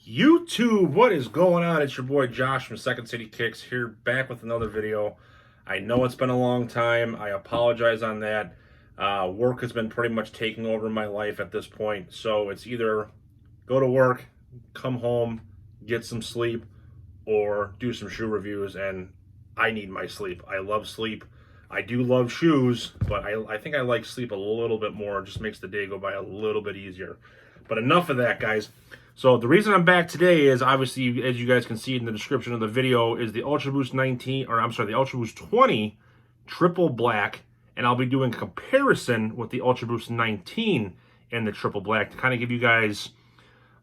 YouTube, what is going on? It's your boy Josh from Second City Kicks here, back with another video. I know it's been a long time. I apologize on that. Work has been pretty much taking over my life at this point. So it's either go to work, come home, get some sleep, or do some shoe reviews. And I need my sleep. I love sleep. I do love shoes, but I think I like sleep a little bit more. It just makes the day go by a little bit easier. But enough of that, guys. So the reason I'm back today is obviously, as you guys can see in the description of the video, is the Ultra Boost 19, or I'm sorry, the Ultra Boost 20 triple black, and I'll be doing a comparison with the Ultra Boost 19 and the triple black to kind of give you guys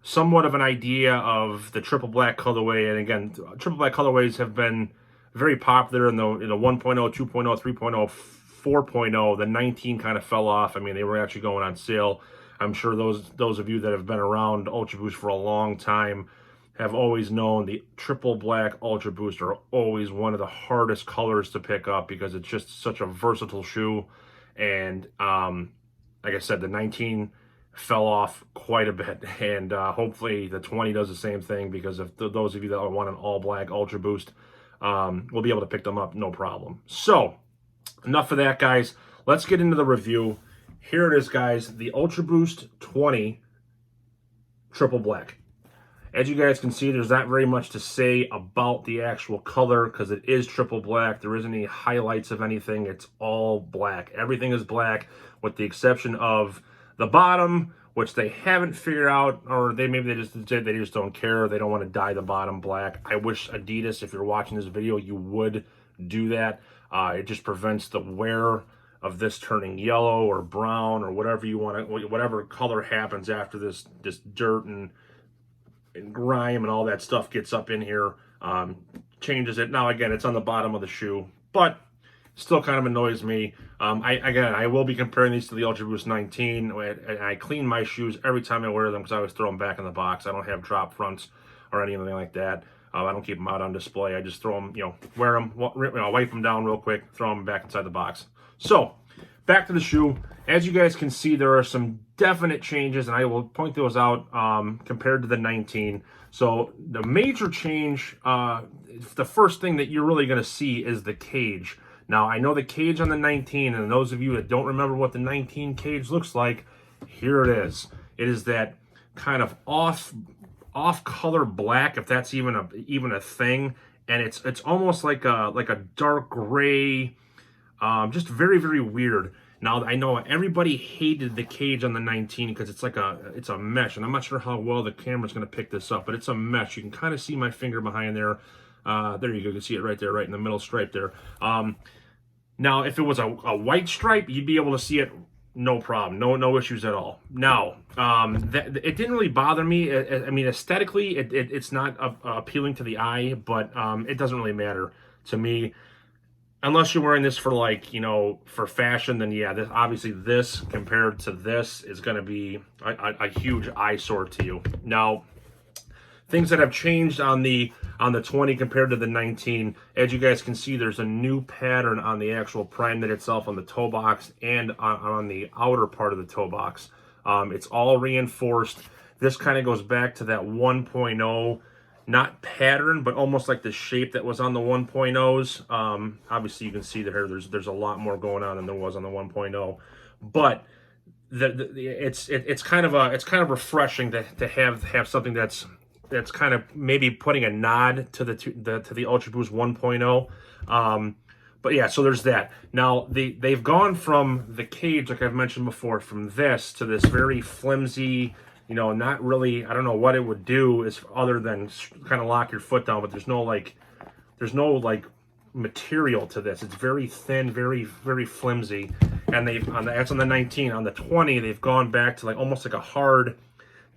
somewhat of an idea of the triple black colorway. And again, triple black colorways have been very popular in the 1.0, 2.0, 3.0, 4.0. The 19 kind of fell off. I mean, they were actually going on sale. I'm sure those of you that have been around Ultra Boost for a long time have always known the triple black Ultra Boost are always one of the hardest colors to pick up because it's just such a versatile shoe. And like I said, the 19 fell off quite a bit, and hopefully the 20 does the same thing, because if those of you that want an all black Ultra Boost will be able to pick them up no problem. So enough of that, guys. Let's get into the review. Here it is, guys, the Ultra Boost 20 triple black. As you guys can see, there's not very much to say about the actual color because it is triple black. There isn't any highlights of anything. It's all black. Everything is black with the exception of the bottom, which they haven't figured out, or they just don't care. They don't want to dye the bottom black. I wish Adidas, if you're watching this video, you would do that. It just prevents the wear of this turning yellow or brown or whatever you want to, whatever color happens after this dirt and grime and all that stuff gets up in here, changes it. Now again, it's on the bottom of the shoe, but still kind of annoys me. I will be comparing these to the Ultra Boost 19, and I clean my shoes every time I wear them because I always throw them back in the box. I don't have drop fronts or anything like that. I don't keep them out on display. I just throw them, wear them, wipe them down real quick, throw them back inside the box. So, back to the shoe. As you guys can see, there are some definite changes, and I will point those out compared to the 19. So, the major change, the first thing that you're really going to see is the cage. Now, I know the cage on the 19, and those of you that don't remember what the 19 cage looks like, here it is. It is that kind of off-color black, if that's even a thing, and it's almost like a dark gray. Just very, very weird. Now, I know everybody hated the cage on the 19 because it's a mesh, and I'm not sure how well the camera's going to pick this up, but it's a mesh. You can kind of see my finger behind there. There you go. You can see it right there, right in the middle stripe there. Now, if it was a white stripe, you'd be able to see it no problem. No issues at all. Now, it didn't really bother me. I mean, aesthetically, it's not appealing to the eye, but it doesn't really matter to me. Unless you're wearing this for for fashion, then yeah, obviously this compared to this is going to be a huge eyesore to you. Now, things that have changed on the 20 compared to the 19, as you guys can see, there's a new pattern on the actual prime knit itself on the toe box and on the outer part of the toe box. It's all reinforced. This kind of goes back to that 1.0. Not pattern, but almost like the shape that was on the 1.0s. Obviously, you can see that here there's a lot more going on than there was on the 1.0, but it's kind of refreshing to have something that's kind of maybe putting a nod to the Ultra Boost 1.0. But yeah, so there's that. Now they've gone from the cage, like I've mentioned before, from this to this very flimsy. Not really, I don't know what it would do is other than kind of lock your foot down, but there's no material to this. It's very thin, very, very flimsy. And that's on the 19. On the 20, they've gone back to almost like a hard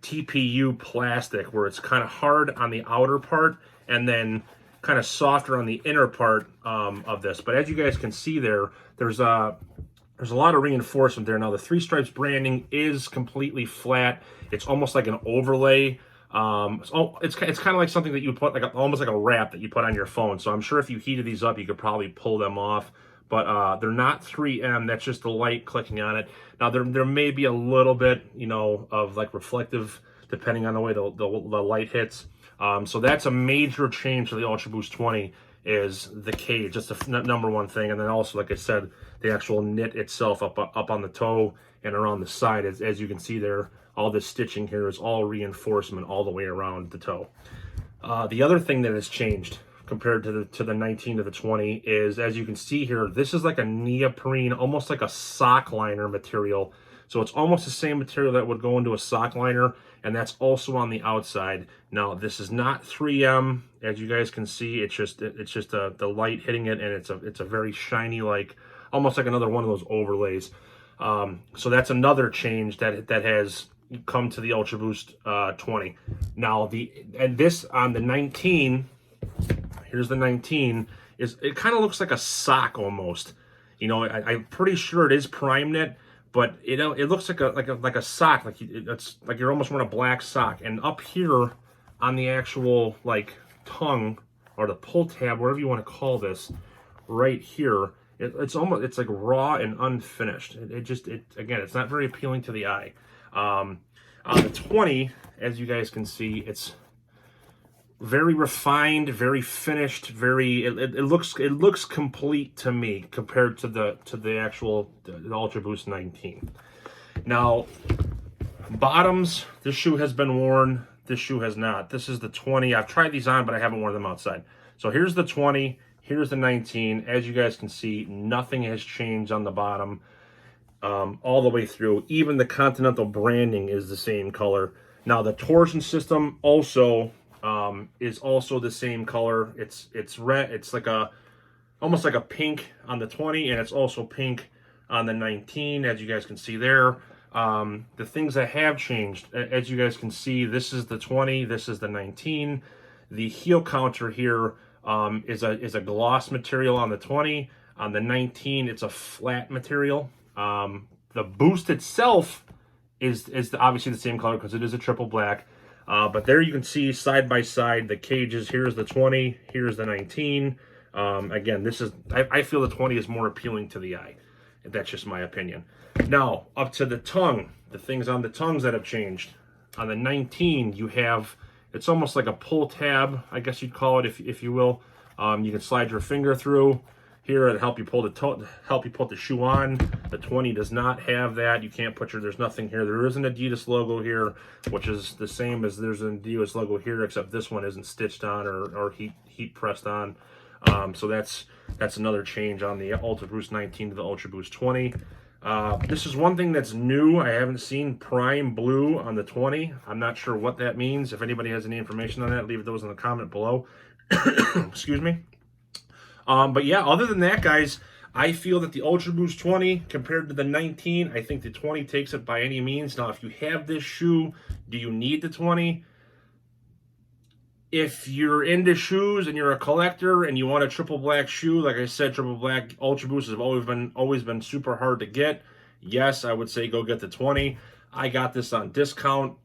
TPU plastic, where it's kind of hard on the outer part and then kind of softer on the inner part of this. But as you guys can see there's a lot of reinforcement there. Now, the Three Stripes branding is completely flat. It's almost like an overlay. It's kind of like something that you put, almost like a wrap that you put on your phone. So I'm sure if you heated these up, you could probably pull them off. But they're not 3M. That's just the light clicking on it. Now, there may be a little bit, of reflective depending on the way the light hits. So that's a major change to the Ultra Boost 20, is the cage. That's the number one thing. And then also, like I said, the actual knit itself up on the toe and around the side. As you can see there, all this stitching here is all reinforcement all the way around the toe. The other thing that has changed compared to the 19 to the 20 is, as you can see here, this is like a neoprene, almost like a sock liner material. So it's almost the same material that would go into a sock liner, and that's also on the outside. Now, this is not 3M, as you guys can see. It's just the light hitting it, and it's a very shiny, like almost like another one of those overlays. So that's another change that has come to the Ultra Boost 20. Now, this on the 19. Here's the 19. It kind of looks like a sock almost. You know, I'm pretty sure it is prime knit, but it looks like a sock. It's like you're almost wearing a black sock. And up here on the actual like tongue or the pull tab, whatever you want to call this, right here, it's like raw and unfinished. Again, it's not very appealing to the eye. On the 20, as you guys can see, it's very refined, very finished, it looks complete to me compared to the actual Ultra Boost 19. Now, bottoms, this shoe has been worn, this shoe has not. This is the 20. I've tried these on, but I haven't worn them outside. So here's the 20, here's the 19. As you guys can see, nothing has changed on the bottom all the way through. Even the Continental branding is the same color. Now, the torsion system also is also the same color. It's red. It's like almost like a pink on the 20, and it's also pink on the 19, as you guys can see there. The things that have changed, as you guys can see, this is the 20, this is the 19. The heel counter here is a gloss material on the 20. On the 19, it's a flat material. The Boost itself is obviously the same color because it is a triple black. But there you can see side by side the cages. Here's the 20, here's the 19. Again, I feel the 20 is more appealing to the eye. That's just my opinion. Now, up to the tongue, the things on the tongues that have changed. On the 19, you have, it's almost like a pull tab, I guess you'd call it, if you will. You can slide your finger through. Here, it'll help you pull the shoe on. The 20 does not have that. You can't put there's nothing here. There is an Adidas logo here, which is the same as there's an Adidas logo here, except this one isn't stitched on or heat pressed on. So that's another change on the Ultra Boost 19 to the Ultra Boost 20. This is one thing that's new. I haven't seen prime blue on the 20. I'm not sure what that means. If anybody has any information on that, leave those in the comment below. Excuse me. But yeah, other than that, guys, I feel that the Ultra Boost 20 compared to the 19, I think the 20 takes it by any means. Now, if you have this shoe, do you need the 20? If you're into shoes and you're a collector and you want a triple black shoe, like I said, triple black Ultra Boosts have always been super hard to get. Yes, I would say go get the 20. I got this on discount.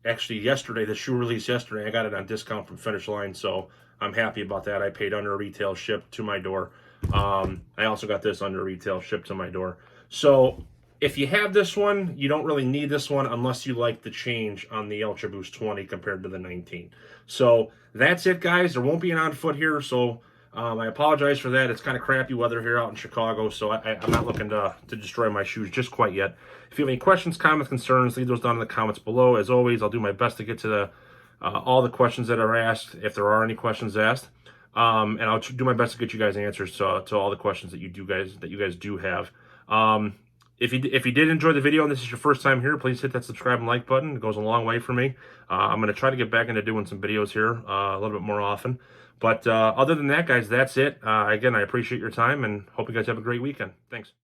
Actually, yesterday, the shoe released yesterday. I got it on discount from Finish Line, so I'm happy about that. I paid under retail shipped to my door. I also got this under retail shipped to my door. So if you have this one, you don't really need this one unless you like the change on the Ultra Boost 20 compared to the 19. So that's it, guys. There won't be an on foot here, so I apologize for that. It's kind of crappy weather here out in Chicago, so I'm not looking to destroy my shoes just quite yet. If you have any questions, comments, concerns, leave those down in the comments below. As always, I'll do my best to get to all the questions that are asked, if there are any questions asked. And I'll do my best to get you guys answers to all the questions that you guys do have. If you did enjoy the video and this is your first time here, please hit that subscribe and like button. It goes a long way for me. I'm going to try to get back into doing some videos here a little bit more often. But other than that, guys, that's it. Again, I appreciate your time and hope you guys have a great weekend. Thanks.